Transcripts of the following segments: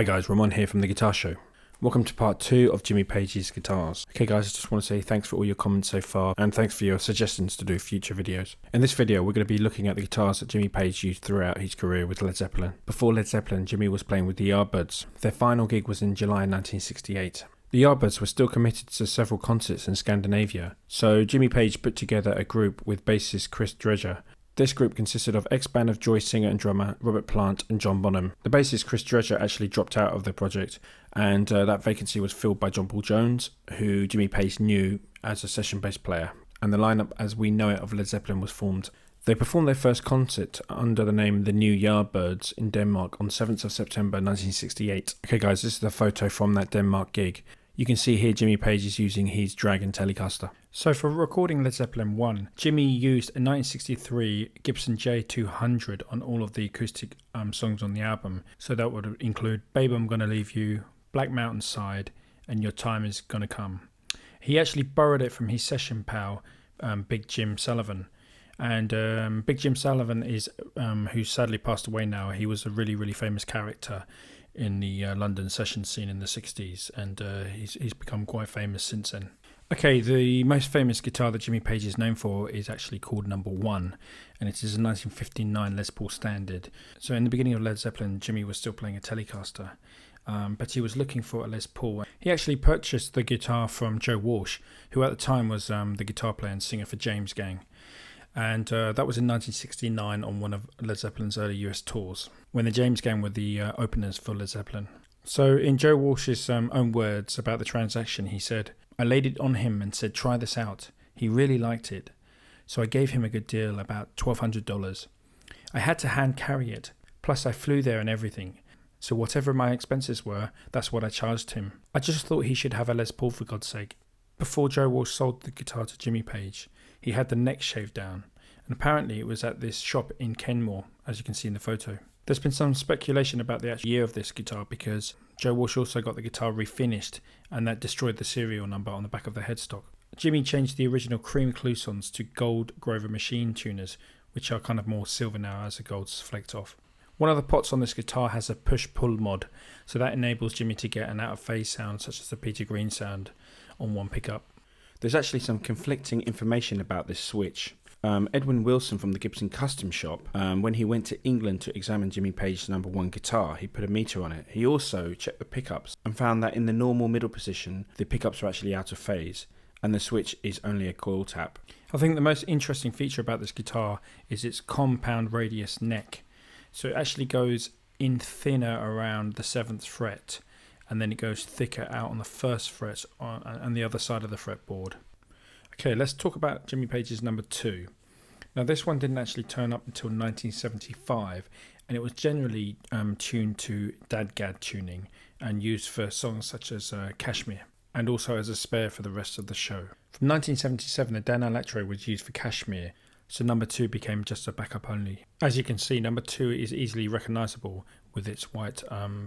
Hi guys, Ramon here from The Guitar Show. Welcome to part 2 of Jimmy Page's guitars. Okay guys, I just want to say thanks for all your comments so far and thanks for your suggestions to do future videos. In this video we're going to be looking at the guitars that Jimmy Page used throughout his career with Led Zeppelin. Before Led Zeppelin, Jimmy was playing with the Yardbirds. Their final gig was in July 1968. The Yardbirds were still committed to several concerts in Scandinavia, so Jimmy Page put together a group with bassist Chris Dredger. This group consisted of ex-band of Joy singer and drummer Robert Plant and John Bonham. The bassist Chris Dredger actually dropped out of the project, and that vacancy was filled by John Paul Jones, who Jimmy Page knew as a session bass player, and the lineup as we know it of Led Zeppelin was formed. They performed their first concert under the name The New Yardbirds in Denmark on 7th of September 1968. Okay guys, this is the photo from that Denmark gig. You can see here Jimmy Page is using his Dragon Telecaster. So for recording Led Zeppelin 1, Jimmy used a 1963 Gibson J200 on all of the acoustic songs on the album. So that would include Babe I'm Gonna Leave You, Black Mountain Side, and Your Time Is Gonna Come. He actually borrowed it from his session pal, Big Jim Sullivan. And Big Jim Sullivan is, who sadly passed away now. He was a really famous character in the London session scene in the 60s, and he's become quite famous since then. Okay, the most famous guitar that Jimmy Page is known for is actually called Number 1, and it is a 1959 Les Paul Standard. So in the beginning of Led Zeppelin, Jimmy was still playing a Telecaster, but he was looking for a Les Paul. He actually purchased the guitar from Joe Walsh, who at the time was the guitar player and singer for James Gang. And that was in 1969 on one of Led Zeppelin's early US tours, when the James Gang were the openers for Led Zeppelin. So in Joe Walsh's own words about the transaction, he said, "I laid it on him and said, try this out. He really liked it. So I gave him a good deal, about $1,200. I had to hand carry it, plus I flew there and everything. So whatever my expenses were, that's what I charged him. I just thought he should have a Les Paul for God's sake." Before Joe Walsh sold the guitar to Jimmy Page, he had the neck shaved down, and apparently it was at this shop in Kenmore, as you can see in the photo. There's been some speculation about the actual year of this guitar because Joe Walsh also got the guitar refinished, and that destroyed the serial number on the back of the headstock. Jimmy changed the original cream cloisons to gold Grover machine tuners, which are kind of more silver now as the gold's flaked off. One of the pots on this guitar has a push-pull mod, so that enables Jimmy to get an out-of-phase sound such as the Peter Green sound on one pickup. There's actually some conflicting information about this switch. Edwin Wilson from the Gibson Custom Shop, when he went to England to examine Jimmy Page's Number 1 guitar, he put a meter on it. He also checked the pickups and found that in the normal middle position, the pickups are actually out of phase, and the switch is only a coil tap. I think the most interesting feature about this guitar is its compound radius neck. So it actually goes in thinner around the 7th fret, and then it goes thicker out on the 1st fret on the other side of the fretboard. Okay, let's talk about Jimmy Page's Number 2. Now this one didn't actually turn up until 1975, and it was generally tuned to dadgad tuning and used for songs such as Kashmir, and also as a spare for the rest of the show. From 1977, the Dan Electro was used for Kashmir, so Number 2 became just a backup only. As you can see, Number 2 is easily recognisable with its white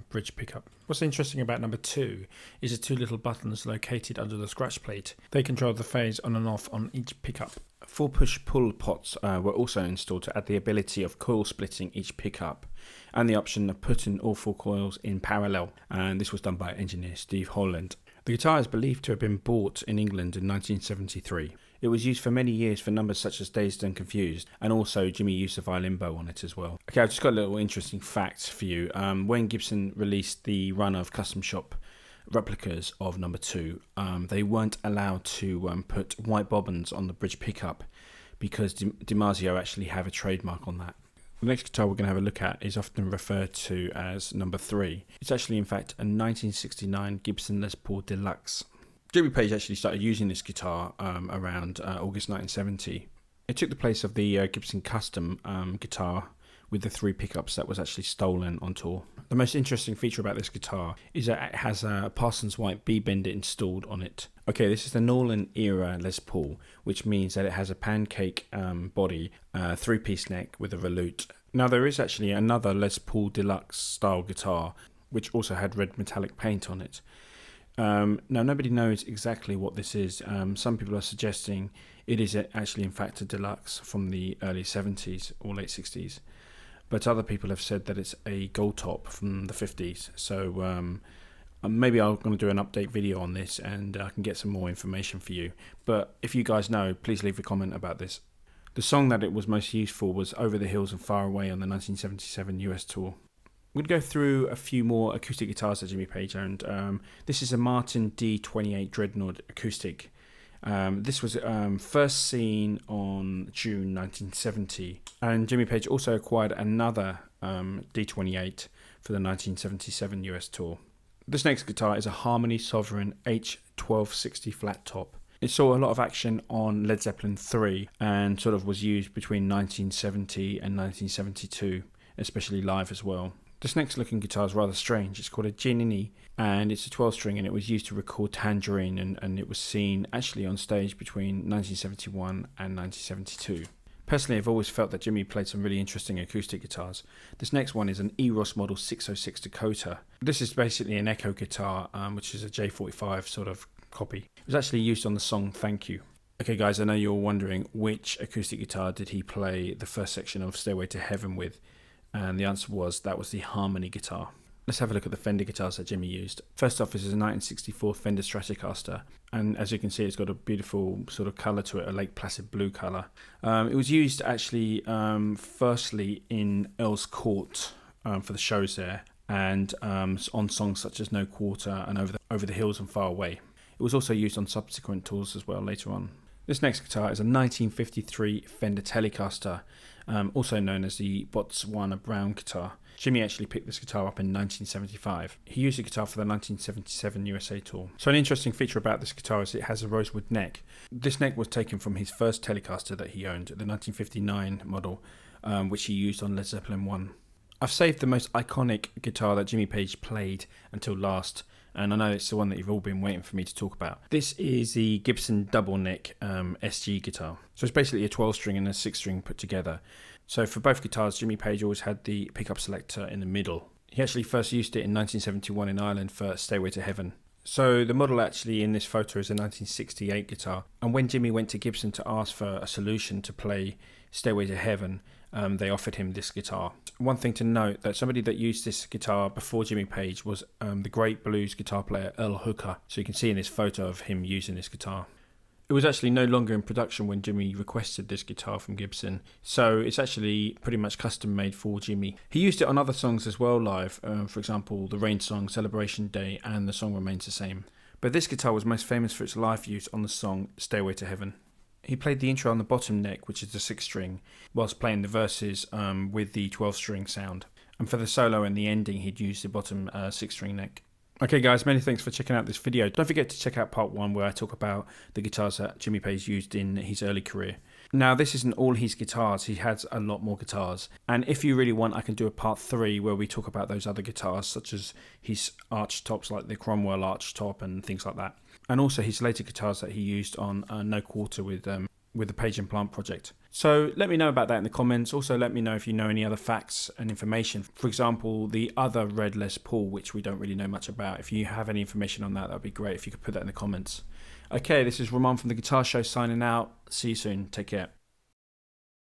bridge pickup. What's interesting about Number 2 is the two little buttons located under the scratch plate. They control the phase on and off on each pickup. 4 push-pull pots were also installed to add the ability of coil splitting each pickup and the option of putting all 4 coils in parallel, and this was done by engineer Steve Holland. The guitar is believed to have been bought in England in 1973. It was used for many years for numbers such as Dazed and Confused, and also Jimmy used a violin bow on it as well. Okay, I've just got a little interesting fact for you. When Gibson released the run of custom shop replicas of Number 2, they weren't allowed to put white bobbins on the bridge pickup because DiMarzio actually have a trademark on that. The next guitar we're going to have a look at is often referred to as Number 3. It's actually in fact a 1969 Gibson Les Paul Deluxe. Jimmy Page actually started using this guitar around August 1970. It took the place of the Gibson Custom guitar with the 3 pickups that was actually stolen on tour. The most interesting feature about this guitar is that it has a Parsons White B-bender installed on it. Okay, this is the Nolan era Les Paul, which means that it has a pancake body, 3-piece neck with a volute. Now there is actually another Les Paul Deluxe style guitar, which also had red metallic paint on it. Now nobody knows exactly what this is. Some people are suggesting it is actually in fact a deluxe from the early 70s or late 60s. but other people have said that it's a gold top from the 50s. So maybe I'm going to do an update video on this and I can get some more information for you. But if you guys know, please leave a comment about this. The song that it was most used for was Over the Hills and Far Away on the 1977 US tour. I'm going to go through a few more acoustic guitars that Jimmy Page owned. This is a Martin D28 Dreadnought acoustic. This was first seen on June 1970, and Jimmy Page also acquired another D28 for the 1977 US tour. This next guitar is a Harmony Sovereign H1260 flat top. It saw a lot of action on Led Zeppelin 3 and sort of was used between 1970 and 1972, especially live as well. This next looking guitar is rather strange. It's called a Genie and it's a 12 string, and it was used to record Tangerine, and it was seen actually on stage between 1971 and 1972. Personally, I've always felt that Jimmy played some really interesting acoustic guitars. This next one is an Eros Model 606 Dakota. This is basically an echo guitar, which is a J45 sort of copy. It was actually used on the song Thank You. Okay guys, I know you're wondering which acoustic guitar did he play the first section of Stairway to Heaven with, and the answer was that was the Harmony guitar. Let's have a look at the Fender guitars that Jimmy used. First off is a 1964 Fender Stratocaster, and as you can see it's got a beautiful sort of colour to it, a Lake Placid blue colour. It was used actually firstly in Earl's Court for the shows there, and on songs such as No Quarter and Over the Hills and Far Away. It was also used on subsequent tours as well later on. This next guitar is a 1953 Fender Telecaster, also known as the Botswana Brown guitar. Jimmy actually picked this guitar up in 1975. He used the guitar for the 1977 USA tour. So an interesting feature about this guitar is it has a rosewood neck. This neck was taken from his first Telecaster that he owned, the 1959 model, which he used on Led Zeppelin 1. I've saved the most iconic guitar that Jimmy Page played until last, and I know it's the one that you've all been waiting for me to talk about. This is the Gibson double neck SG guitar. So it's basically a 12 string and a 6 string put together. So for both guitars, Jimmy Page always had the pickup selector in the middle. He actually first used it in 1971 in Ireland for Stairway to Heaven. So the model actually in this photo is a 1968 guitar, and when Jimmy went to Gibson to ask for a solution to play Stairway to Heaven, they offered him this guitar. One thing to note, that somebody that used this guitar before Jimmy Page was the great blues guitar player Earl Hooker. So you can see in this photo of him using this guitar. It was actually no longer in production when Jimmy requested this guitar from Gibson, so it's actually pretty much custom made for Jimmy. He used it on other songs as well live, for example the Rain song Celebration Day, and The Song Remains the Same. But this guitar was most famous for its live use on the song Stairway to Heaven. He played the intro on the bottom neck, which is the 6 string, whilst playing the verses with the 12 string sound. And for the solo and the ending he'd use the bottom 6 string neck. Okay guys, many thanks for checking out this video. Don't forget to check out part 1 where I talk about the guitars that Jimmy Page used in his early career. Now this isn't all his guitars, he has a lot more guitars. And if you really want, I can do a part 3 where we talk about those other guitars, such as his arch tops like the Cromwell arch top and things like that. And also his later guitars that he used on No Quarter with the Page and Plant project. So let me know about that in the comments. Also let me know if you know any other facts and information. For example, the other red Les Paul, which we don't really know much about. If you have any information on that, that'd be great if you could put that in the comments. Okay, this is Ramon from The Guitar Show signing out. See you soon. Take care.